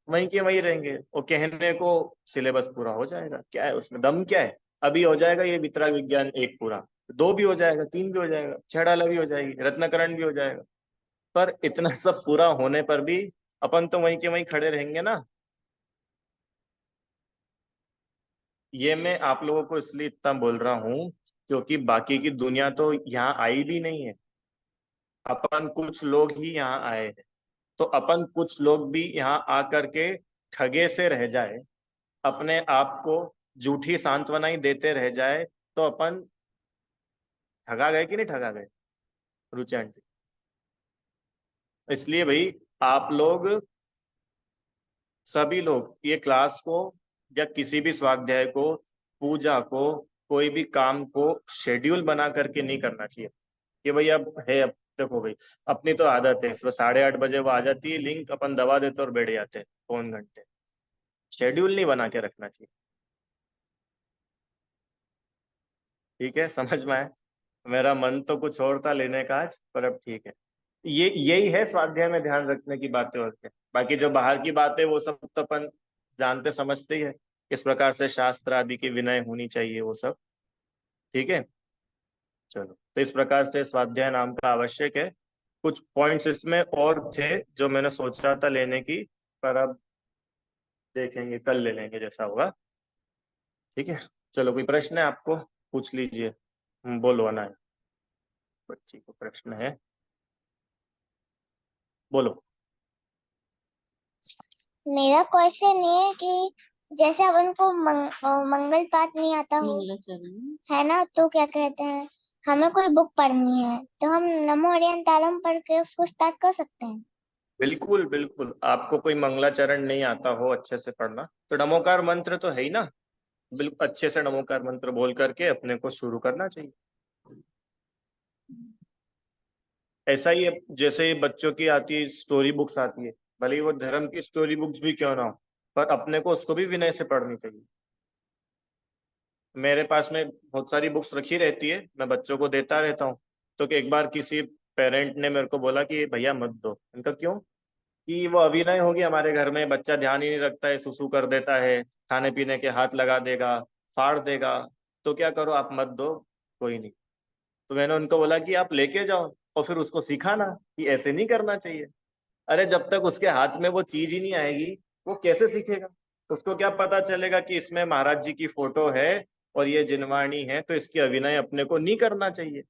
वहीं के वहीं रहेंगे। वो कहने को सिलेबस पूरा हो जाएगा, क्या है उसमें दम? क्या है? अभी हो जाएगा ये वितराग विज्ञान एक पूरा, 2 भी हो जाएगा, 3 भी हो जाएगा, छेड़ाला भी हो जाएगी, रत्नाकरण भी हो जाएगा। पर इतना सब पूरा होने पर भी अपन तो वहीं के वहीं खड़े रहेंगे ना। ये मैं आप लोगों को इसलिए इतना बोल रहा हूँ क्योंकि बाकी की दुनिया तो यहाँ आई भी नहीं है। अपन कुछ लोग ही यहाँ आए हैं। तो अपन कुछ लोग भी यहाँ आकर के ठगे से रह जाए, अपने आप को झूठी सांत्वना ही देते रह जाए, तो अपन ठगा गए कि नहीं ठगा गए रुचि आंटी? इसलिए भाई आप लोग सभी लोग ये क्लास को या किसी भी स्वाध्याय को, पूजा को, कोई भी काम को शेड्यूल बना करके नहीं करना चाहिए कि भाई अब है, अब देखो भाई अपनी तो आदत है सुबह 8:30 बजे वो आ जाती है लिंक, अपन दबा देते और बैठ जाते हैं 4 घंटे। शेड्यूल नहीं बना के रखना चाहिए। ठीक है, समझ में आया? मेरा मन तो कुछ और था लेने का आज, पर अब ठीक है। ये यही है स्वाध्याय में ध्यान रखने की बातें और क्या। बाकी जो बाहर की बातें वो सब तो अपन जानते समझते ही है, किस प्रकार से शास्त्र आदि की विनय होनी चाहिए वो सब। ठीक है, चलो तो इस प्रकार से स्वाध्याय नाम का आवश्यक है। कुछ पॉइंट्स इसमें और थे जो मैंने सोचा था लेने की, पर अब देखेंगे, कल ले लेंगे जैसा होगा। ठीक है, चलो कोई प्रश्न है आपको, पूछ लीजिए। बोलो ना, बच्ची को प्रश्न है, बोलो। मेरा क्वेश्चन ये है कि जैसे अपन को मंगल पाठ नहीं आता हो, है ना, तो क्या कहते हैं, हमें कोई बुक पढ़नी है तो हम नमो हरियंतारम पढ़ के उसको स्टार्ट कर सकते हैं। बिल्कुल बिल्कुल, आपको कोई मंगलाचरण नहीं आता हो अच्छे से पढ़ना, तो नमोकार मंत्र तो है ही ना, बिल्कुल अच्छे से नमोकार मंत्र बोल करके अपने को शुरू करना चाहिए। ऐसा ही है, जैसे बच्चों की आती है स्टोरी बुक्स आती है, भले ही वो धर्म की स्टोरी बुक्स भी क्यों ना हो, पर अपने को उसको भी विनय से पढ़नी चाहिए। मेरे पास में बहुत सारी बुक्स रखी रहती है, मैं बच्चों को देता रहता हूँ। तो एक बार किसी पेरेंट ने मेरे को बोला कि भैया मत दो। इनका क्यों? कि वो अभिनय होगी हमारे घर में, बच्चा ध्यान ही नहीं रखता है, सुसु कर देता है, खाने पीने के हाथ लगा देगा, फाड़ देगा, तो क्या करो आप मत दो, कोई नहीं। तो मैंने उनको बोला कि आप लेके जाओ और फिर उसको सिखाना कि ऐसे नहीं करना चाहिए। अरे जब तक उसके हाथ में वो चीज ही नहीं आएगी, वो कैसे सीखेगा? उसको क्या पता चलेगा कि इसमें महाराज जी की फोटो है और ये जिनवाणी है, तो इसकी अभिनय अपने को नहीं करना चाहिए।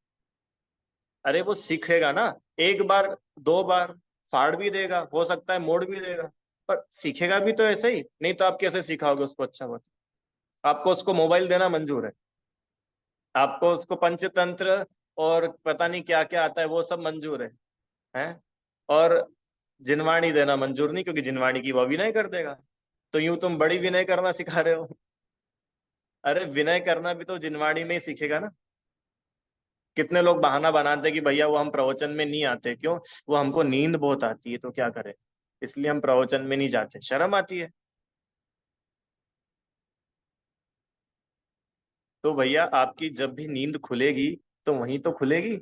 अरे वो सीखेगा ना, एक बार दो बार फाड़ भी देगा, हो सकता है मोड़ भी देगा, पर सीखेगा भी तो ऐसे ही। नहीं तो आप कैसे सिखाओगे उसको अच्छा बात? आपको उसको मोबाइल देना मंजूर है, आपको उसको पंचतंत्र और पता नहीं क्या क्या आता है वो सब मंजूर है? और जिनवाणी देना मंजूर नहीं, क्योंकि जिनवाणी की वो अभिनय कर देगा। तो यूं तुम बड़ी विनय करना सिखा रहे हो। अरे विनय करना भी तो जिनवाणी में ही सीखेगा ना। कितने लोग बहाना बनाते हैं कि भैया वो हम प्रवचन में नहीं आते, क्यों? वो हमको नींद बहुत आती है, तो क्या करें, इसलिए हम प्रवचन में नहीं जाते, शर्म आती है। तो भैया आपकी जब भी नींद खुलेगी तो वहीं तो खुलेगी।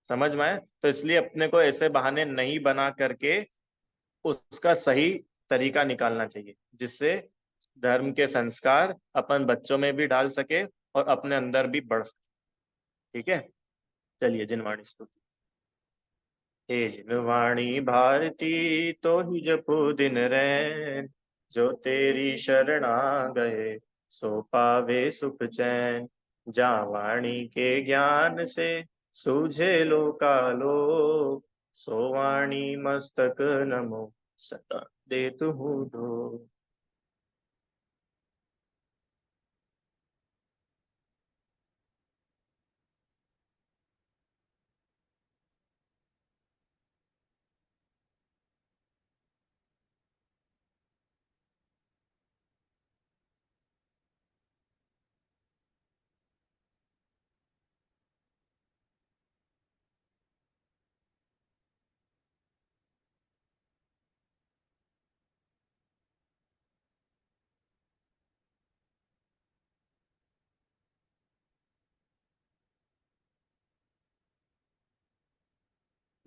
समझ में आए? तो इसलिए अपने को ऐसे बहाने नहीं बना करके उसका सही तरीका निकालना चाहिए, जिससे धर्म के संस्कार अपन बच्चों में भी डाल सके और अपने अंदर भी बढ़ सके। ठीक है, चलिए जिनवाणी स्तुति। हे जिनवाणी भारती तो ही जपो दिन रैन, जो तेरी शरणा गए सो पावे सुख चैन। जा वाणी के ज्ञान से सूझे लोकालो, सो वाणी मस्तक नमो सदा देतु दो।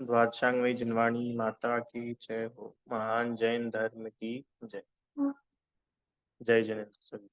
द्वादशांगमयी जिनवाणी माता की जय हो, महान जैन धर्म की जय। जय जिनेन्द्र सभी।